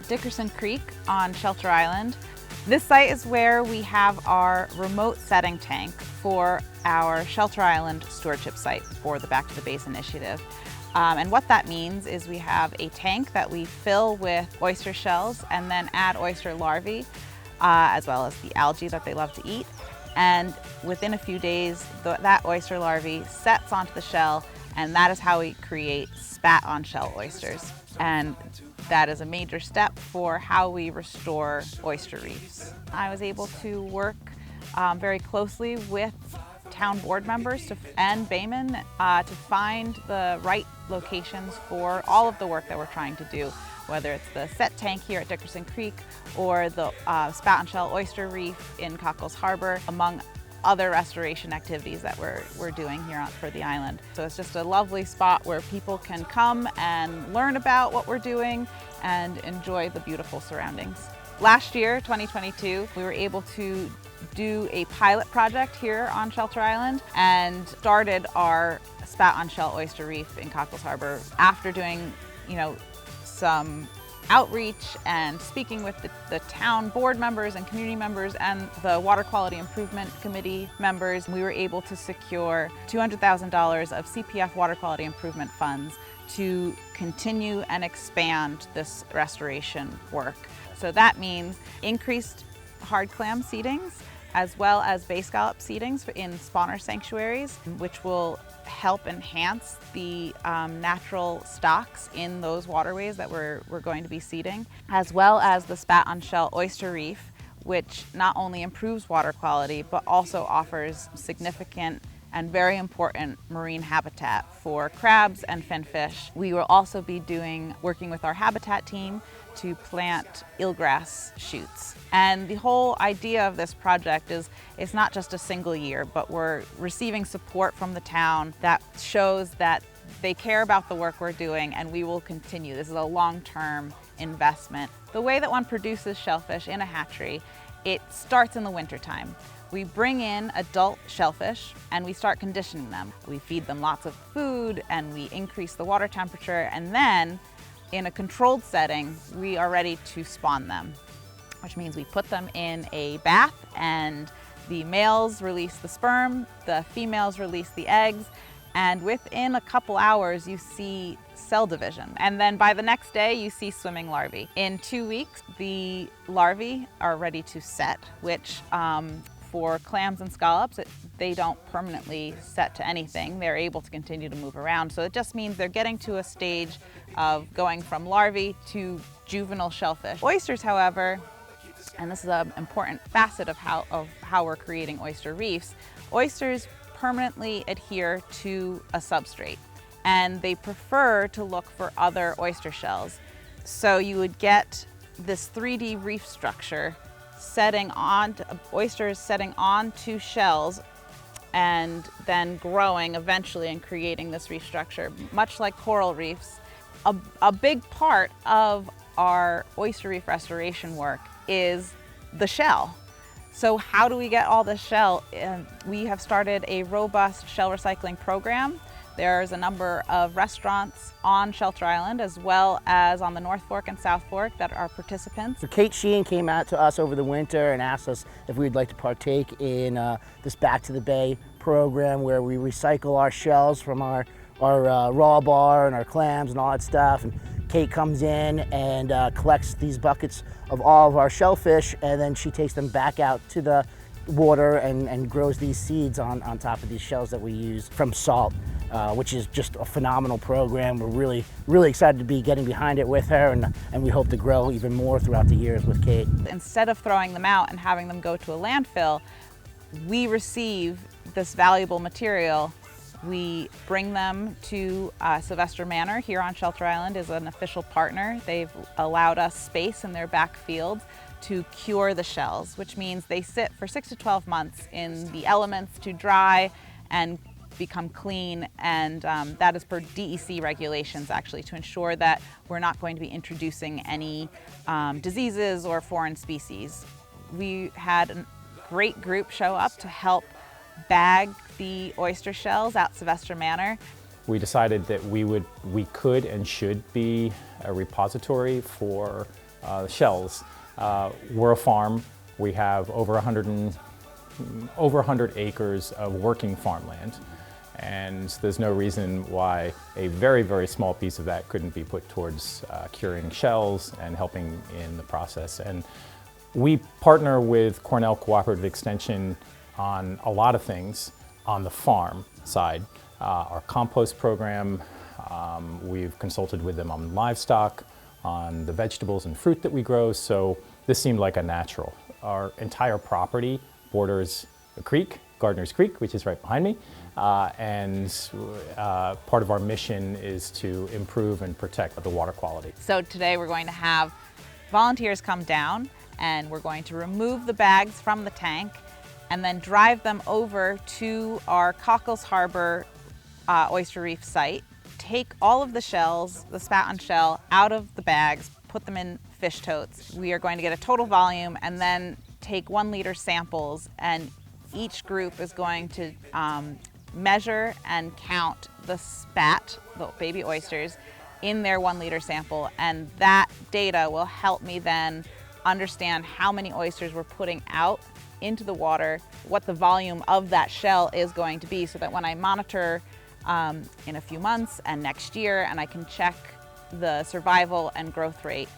at Dickerson Creek on Shelter Island. This site is where we have our remote setting tank for our Shelter Island stewardship site for the Back to the Base initiative. And what that means is we have a tank that we fill with oyster shells and then add oyster larvae, as well as the algae that they love to eat. And within a few days, that oyster larvae sets onto the shell, and that is how we create spat on shell oysters. And that is a major step for how we restore oyster reefs. I was able to work very closely with town board members and baymen to find the right locations for all of the work that we're trying to do, whether it's the set tank here at Dickerson Creek or the spat on shell oyster reef in Cockles Harbor, among other restoration activities that we're doing here for the island. So it's just a lovely spot where people can come and learn about what we're doing and enjoy the beautiful surroundings. Last year, 2022, we were able to do a pilot project here on Shelter Island and started our spat on shell oyster reef in Cockles Harbor after doing, some outreach and speaking with the town board members and community members and the Water Quality Improvement Committee members. We were able to secure $200,000 of CPF Water Quality Improvement funds to continue and expand this restoration work. So that means increased hard clam seedings, as well as bay scallop seedings in spawner sanctuaries, which will help enhance the natural stocks in those waterways that we're going to be seeding, as well as the spat on shell oyster reef, which not only improves water quality, but also offers significant and very important marine habitat for crabs and finfish. We will also be working with our habitat team to plant eelgrass shoots. And the whole idea of this project is it's not just a single year, but we're receiving support from the town that shows that they care about the work we're doing, and we will continue. This is a long-term investment. The way that one produces shellfish in a hatchery, it starts in the wintertime. We bring in adult shellfish and we start conditioning them. We feed them lots of food and we increase the water temperature, and then in a controlled setting, we are ready to spawn them, which means we put them in a bath and the males release the sperm, the females release the eggs, and within a couple hours you see cell division. And then by the next day you see swimming larvae. In 2 weeks, the larvae are ready to set, which for clams and scallops, they don't permanently set to anything. They're able to continue to move around. So it just means they're getting to a stage of going from larvae to juvenile shellfish. Oysters, however, and this is an important facet of how we're creating oyster reefs, oysters permanently adhere to a substrate, and they prefer to look for other oyster shells. So you would get this 3D reef structure oysters setting onto shells and then growing eventually and creating this reef structure, much like coral reefs. A big part of our oyster reef restoration work is the shell. So how do we get all the shell? We have started a robust shell recycling program. There's a number of restaurants on Shelter Island, as well as on the North Fork and South Fork, that are participants. So Kate Sheehan came out to us over the winter and asked us if we'd like to partake in this Back to the Bay program, where we recycle our shells from our raw bar and our clams and all that stuff. And Kate comes in and collects these buckets of all of our shellfish, and then she takes them back out to the water and grows these seeds on top of these shells that we use from salt, which is just a phenomenal program. We're really excited to be getting behind it with her, and we hope to grow even more throughout the years with Kate. Instead of throwing them out and having them go to a landfill, we receive this valuable material. We bring them to Sylvester Manor here on Shelter Island is an official partner. They've allowed us space in their back field to cure the shells, which means they sit for 6 to 12 months in the elements to dry and become clean, and that is per DEC regulations, actually, to ensure that we're not going to be introducing any diseases or foreign species. We had a great group show up to help bag the oyster shells at Sylvester Manor. We decided that we could and should be a repository for shells. We're a farm. We have over 100 acres of working farmland, and there's no reason why a very, very small piece of that couldn't be put towards curing shells and helping in the process. And we partner with Cornell Cooperative Extension on a lot of things on the farm side. Our compost program, we've consulted with them on livestock, on the vegetables and fruit that we grow, so this seemed like a natural. Our entire property borders a creek, Gardner's Creek, which is right behind me, and part of our mission is to improve and protect the water quality. So today we're going to have volunteers come down and we're going to remove the bags from the tank and then drive them over to our Cockles Harbor oyster reef site. Take all of the shells, the spat on shell, out of the bags, put them in fish totes. We are going to get a total volume and then take 1 liter samples, and each group is going to measure and count the spat, the baby oysters, in their 1 liter sample, and that data will help me then understand how many oysters we're putting out into the water, what the volume of that shell is going to be, so that when I monitor in a few months and next year and I can check the survival and growth rate,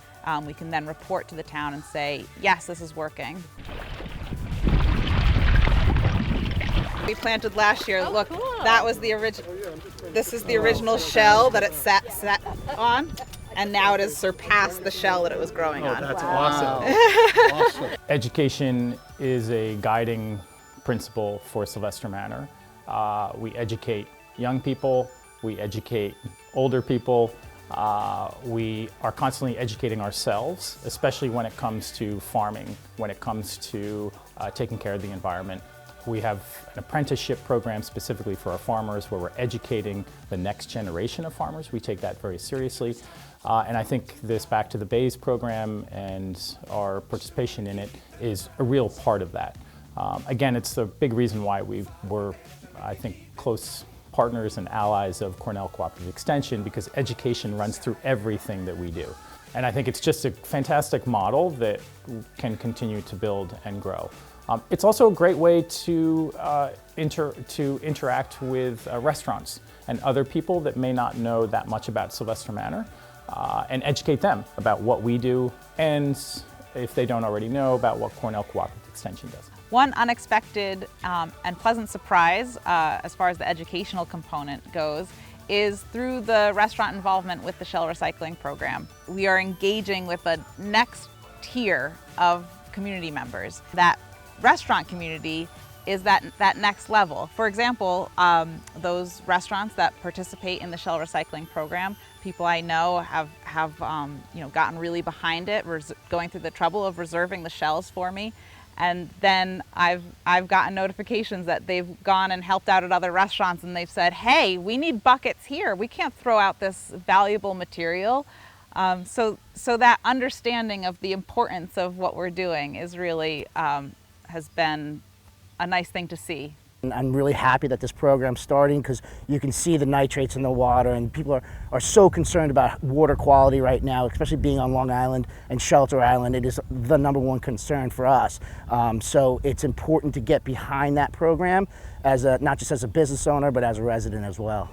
we can then report to the town and say, yes, this is working. We planted last year. Look, cool. That was the original. This is the original shell that it sat on, and now it has surpassed the shell that it was growing on. That's awesome. Awesome. Education is a guiding principle for Sylvester Manor. We educate young people, we educate older people, we are constantly educating ourselves, especially when it comes to farming, when it comes to taking care of the environment. We have an apprenticeship program specifically for our farmers where we're educating the next generation of farmers. We take that very seriously. And I think this Back to the Bays program and our participation in it is a real part of that. Again, it's the big reason why we were, I think, close partners and allies of Cornell Cooperative Extension, because education runs through everything that we do. And I think it's just a fantastic model that can continue to build and grow. It's also a great way to interact with restaurants and other people that may not know that much about Sylvester Manor, and educate them about what we do, and if they don't already know, about what Cornell Cooperative Extension does. One unexpected and pleasant surprise as far as the educational component goes is through the restaurant involvement with the shell recycling program. We are engaging with the next tier of community members. That restaurant community is that next level. For example, those restaurants that participate in the shell recycling program, people I know have gotten really behind it, going through the trouble of reserving the shells for me. And then I've gotten notifications that they've gone and helped out at other restaurants and they've said, hey, we need buckets here. We can't throw out this valuable material. So that understanding of the importance of what we're doing is really has been a nice thing to see. I'm really happy that this program's starting because you can see the nitrates in the water, and people are so concerned about water quality right now, especially being on Long Island and Shelter Island. It is the #1 concern for us. So it's important to get behind that program as not just as a business owner, but as a resident as well.